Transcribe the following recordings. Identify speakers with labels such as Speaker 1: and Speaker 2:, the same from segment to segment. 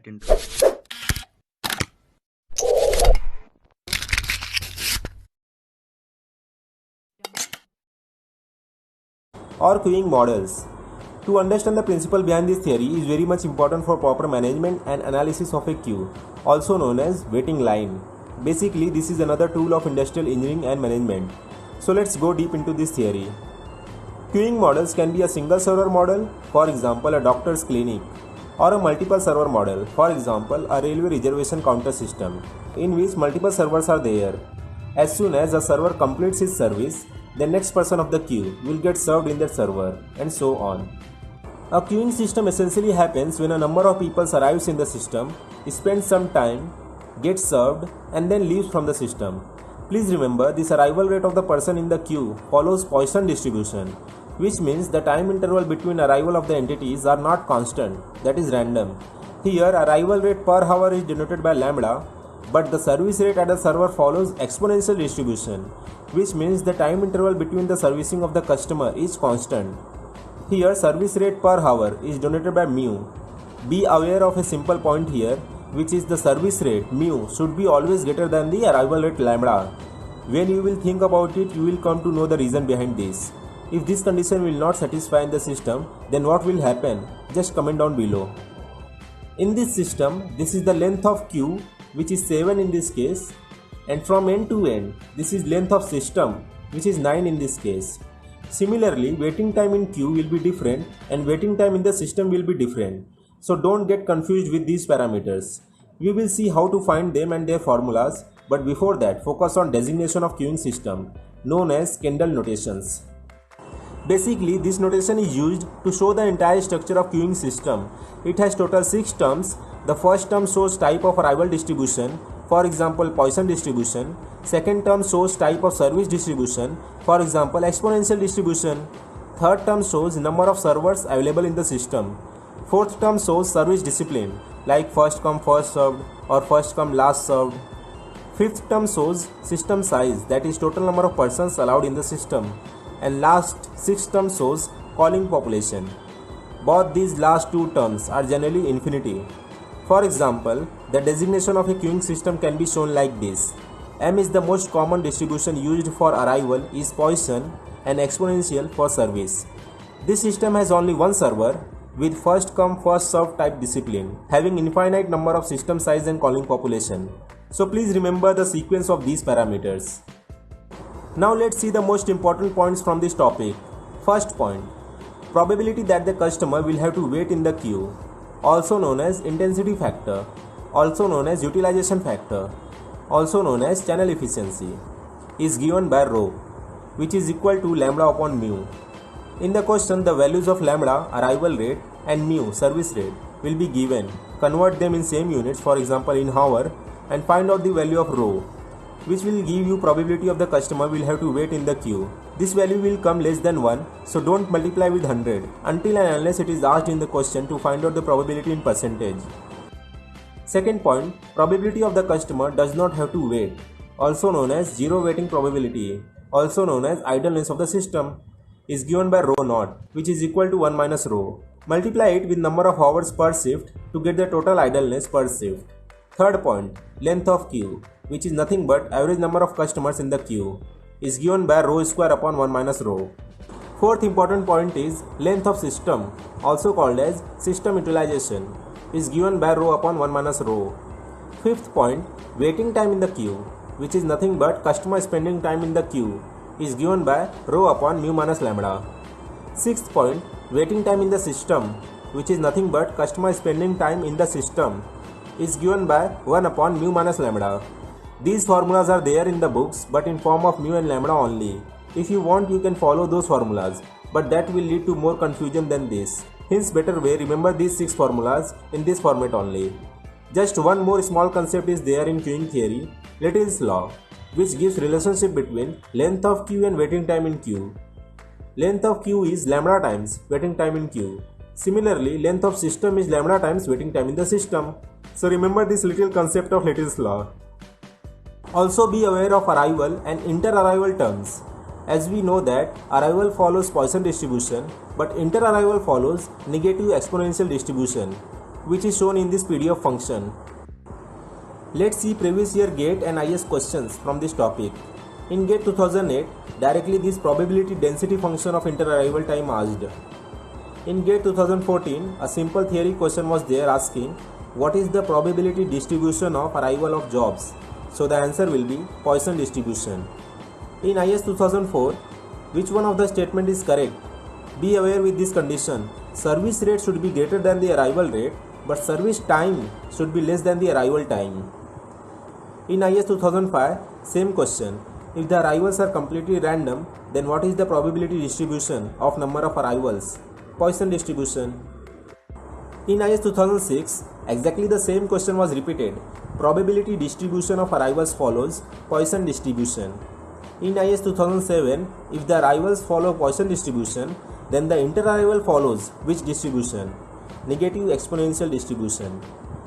Speaker 1: intro.
Speaker 2: Or queuing models. To understand the principle behind this theory is very much important for proper management and analysis of a queue, also known as waiting line. Basically, this is another tool of industrial engineering and management. So let's go deep into this theory. Queuing models can be a single server model, for example a doctor's clinic, or a multiple server model, for example a railway reservation counter system, in which multiple servers are there. As soon as a server completes its service, the next person of the queue will get served in that server, and so on. A queuing system essentially happens when a number of people arrives in the system, spends some time, gets served, and then leaves from the system. Please remember, this arrival rate of the person in the queue follows Poisson distribution, which means the time interval between arrival of the entities are not constant, that is random. Here, arrival rate per hour is denoted by lambda, but the service rate at a server follows exponential distribution, which means the time interval between the servicing of the customer is constant. Here, service rate per hour is denoted by mu. Be aware of a simple point here, which is the service rate mu should be always greater than the arrival rate lambda. When you will think about it, you will come to know the reason behind this. If this condition will not satisfy in the system, then what will happen? Just comment down below. In this system, this is the length of queue, which is 7 in this case, and from end to end, this is length of system, which is 9 in this case. Similarly, waiting time in queue will be different and waiting time in the system will be different. So don't get confused with these parameters. We will see how to find them and their formulas, but before that, focus on designation of queuing system, known as Kendall notations. Basically, this notation is used to show the entire structure of queuing system. It has total 6 terms. The first term shows type of arrival distribution, for example Poisson distribution. Second term shows type of service distribution, for example exponential distribution. Third term shows number of servers available in the system. Fourth term shows service discipline, like first come first served or first come last served. Fifth term shows system size, that is total number of persons allowed in the system. And last, sixth term shows calling population. Both these last two terms are generally infinity. For example, the designation of a queuing system can be shown like this. M is the most common distribution used for arrival is Poisson and exponential for service. This system has only one server with first come first served type discipline, having infinite number of system size and calling population. So please remember the sequence of these parameters. Now let's see the most important points from this topic. First point, probability that the customer will have to wait in the queue, also known as intensity factor, also known as utilization factor, also known as channel efficiency, is given by rho, which is equal to lambda upon mu. In the question, the values of lambda, arrival rate, and mu, service rate, will be given. Convert them in same units, for example in hour, and find out the value of rho, which will give you probability of the customer will have to wait in the queue. This value will come less than 1, so don't multiply with 100 until and unless it is asked in the question to find out the probability in percentage. Second point, probability of the customer does not have to wait, also known as zero waiting probability, also known as idleness of the system, is given by rho naught, which is equal to 1 minus rho. Multiply it with number of hours per shift to get the total idleness per shift. Third point, length of queue, which is nothing but average number of customers in the queue, is given by rho square upon 1 minus rho. Fourth important point is length of system, also called as system utilization, is given by rho upon 1 minus rho. Fifth point, waiting time in the queue, which is nothing but customer spending time in the queue, is given by rho upon mu minus lambda. Sixth point, waiting time in the system, which is nothing but customer spending time in the system, is given by 1 upon mu minus lambda. These formulas are there in the books but in form of mu and lambda only. If you want, you can follow those formulas, but that will lead to more confusion than this. Hence, better way, remember these 6 formulas in this format only. Just one more small concept is there in queuing theory, Little's law, which gives relationship between length of queue and waiting time in queue. Length of queue is lambda times waiting time in queue. Similarly, length of system is lambda times waiting time in the system. So remember this little concept of Little's law. Also be aware of arrival and inter-arrival terms. As we know that arrival follows Poisson distribution, but inter-arrival follows negative exponential distribution, which is shown in this PDF function. Let's see previous year GATE and IS questions from this topic. In GATE 2008, directly this probability density function of inter-arrival time asked. In GATE 2014, a simple theory question was there asking what is the probability distribution of arrival of jobs. So the answer will be Poisson distribution. In IS 2004, which one of the statement is correct? Be aware with this condition. Service rate should be greater than the arrival rate, but service time should be less than the arrival time. In IS 2005, same question. If the arrivals are completely random, then what is the probability distribution of number of arrivals? Poisson distribution. In IS 2006, exactly the same question was repeated. Probability distribution of arrivals follows Poisson distribution. In IS 2007, if the arrivals follow Poisson distribution, then the inter-arrival follows which distribution? Negative exponential distribution.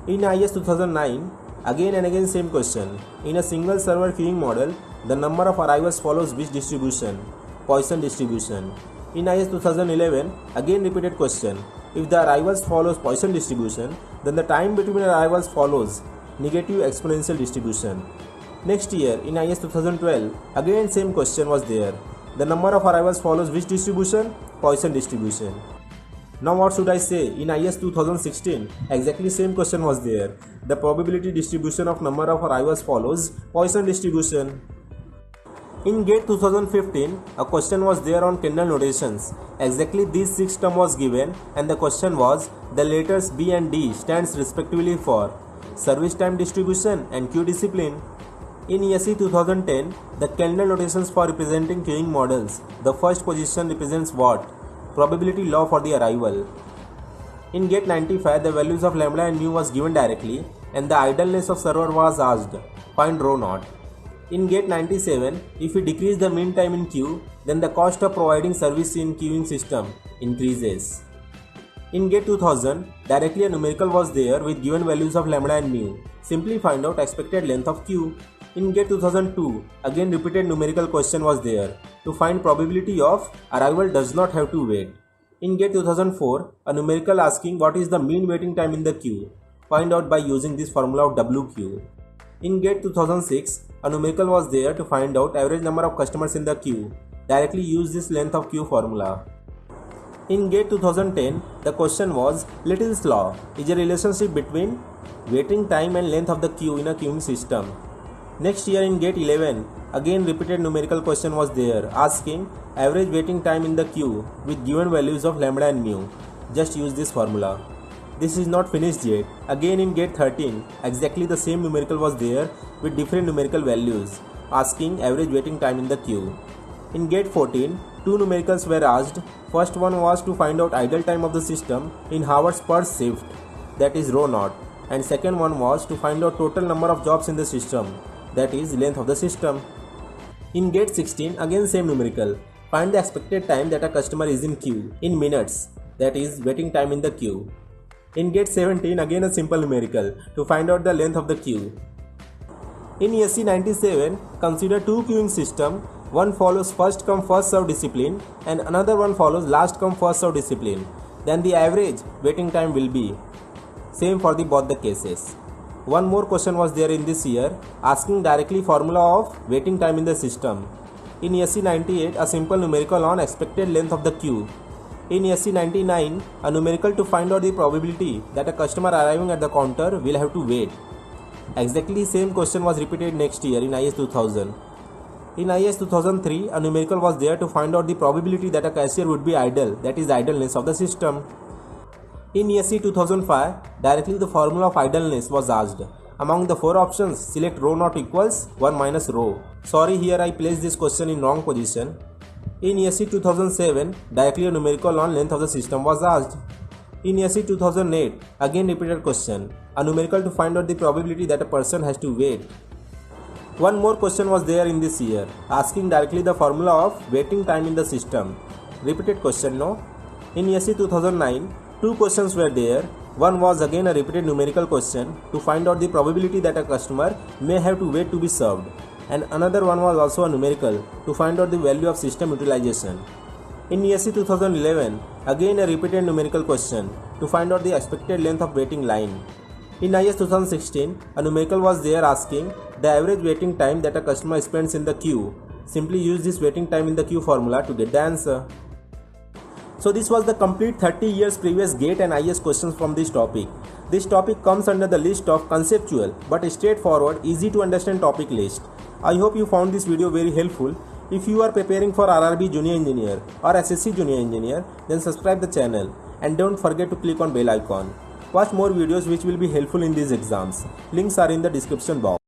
Speaker 2: In IS 2009, again and again same question. In a single server queuing model, the number of arrivals follows which distribution? Poisson distribution. In IS 2011, again repeated question. If the arrivals follows Poisson distribution, then the time between arrivals follows negative exponential distribution. Next year, in IS 2012, again same question was there. The number of arrivals follows which distribution? Poisson distribution. Now what should I say? In IS 2016, exactly same question was there. The probability distribution of number of arrivals follows Poisson distribution. In GATE 2015, a question was there on Kendall notations. Exactly these 6 terms was given and the question was the letters B and D stands respectively for service time distribution and queue discipline. In ESE 2010, the Kendall notations for representing queuing models, the first position represents what? Probability law for the arrival. In GATE 95, the values of lambda and mu was given directly and the idleness of server was asked. Find rho naught. In GATE 97, if we decrease the mean time in queue, then the cost of providing service in queuing system increases. In GATE 2000, directly a numerical was there with given values of lambda and mu. Simply find out expected length of queue. In GATE 2002, again repeated numerical question was there. To find probability of arrival does not have to wait. In GATE 2004, a numerical asking what is the mean waiting time in the queue. Find out by using this formula of WQ. In GATE 2006, a numerical was there to find out average number of customers in the queue. Directly use this length of queue formula. In GATE 2010, the question was Little's law is a relationship between waiting time and length of the queue in a queuing system. Next year in GATE 11, again repeated numerical question was there asking average waiting time in the queue with given values of lambda and mu. Just use this formula. This is not finished yet. Again in GATE 13, exactly the same numerical was there with different numerical values asking average waiting time in the queue. In GATE 14, 2 numericals were asked. First one was to find out idle time of the system in hours per shift, that is rho naught, and second one was to find out total number of jobs in the system, that is length of the system. In GATE 16, again same numerical. Find the expected time that a customer is in queue in minutes, that is waiting time in the queue. In GATE 17, again a simple numerical to find out the length of the queue. In ESE 97, consider 2 queuing system. One follows first come first serve discipline and another one follows last come first serve discipline. Then the average waiting time will be same for both the cases. One more question was there in this year asking directly formula of waiting time in the system. In ESE 98, a simple numerical on expected length of the queue. In ESE 99, a numerical to find out the probability that a customer arriving at the counter will have to wait. Exactly same question was repeated next year in IS 2000. In IS 2003, a numerical was there to find out the probability that a cashier would be idle, that is idleness of the system. In ESE 2005, directly the formula of idleness was asked. Among the 4 options, select rho naught equals 1 minus rho. Sorry, here I placed this question in wrong position. In ESE 2007, directly a numerical on length of the system was asked. In ESE 2008, again repeated question, a numerical to find out the probability that a person has to wait. One more question was there in this year, asking directly the formula of waiting time in the system. Repeated question, no? In ESE 2009, 2 questions were there. One was again a repeated numerical question to find out the probability that a customer may have to wait to be served. And another one was also a numerical to find out the value of system utilization. In ESE 2011, again a repeated numerical question to find out the expected length of waiting line. In IS 2016, a numerical was there asking the average waiting time that a customer spends in the queue. Simply use this waiting time in the queue formula to get the answer. So this was the complete 30 years previous GATE and IS questions from this topic. This topic comes under the list of conceptual but straightforward, easy to understand topic list. I hope you found this video very helpful. If you are preparing for RRB Junior Engineer or SSC Junior Engineer, then subscribe the channel and don't forget to click on bell icon. Watch more videos which will be helpful in these exams. Links are in the description box.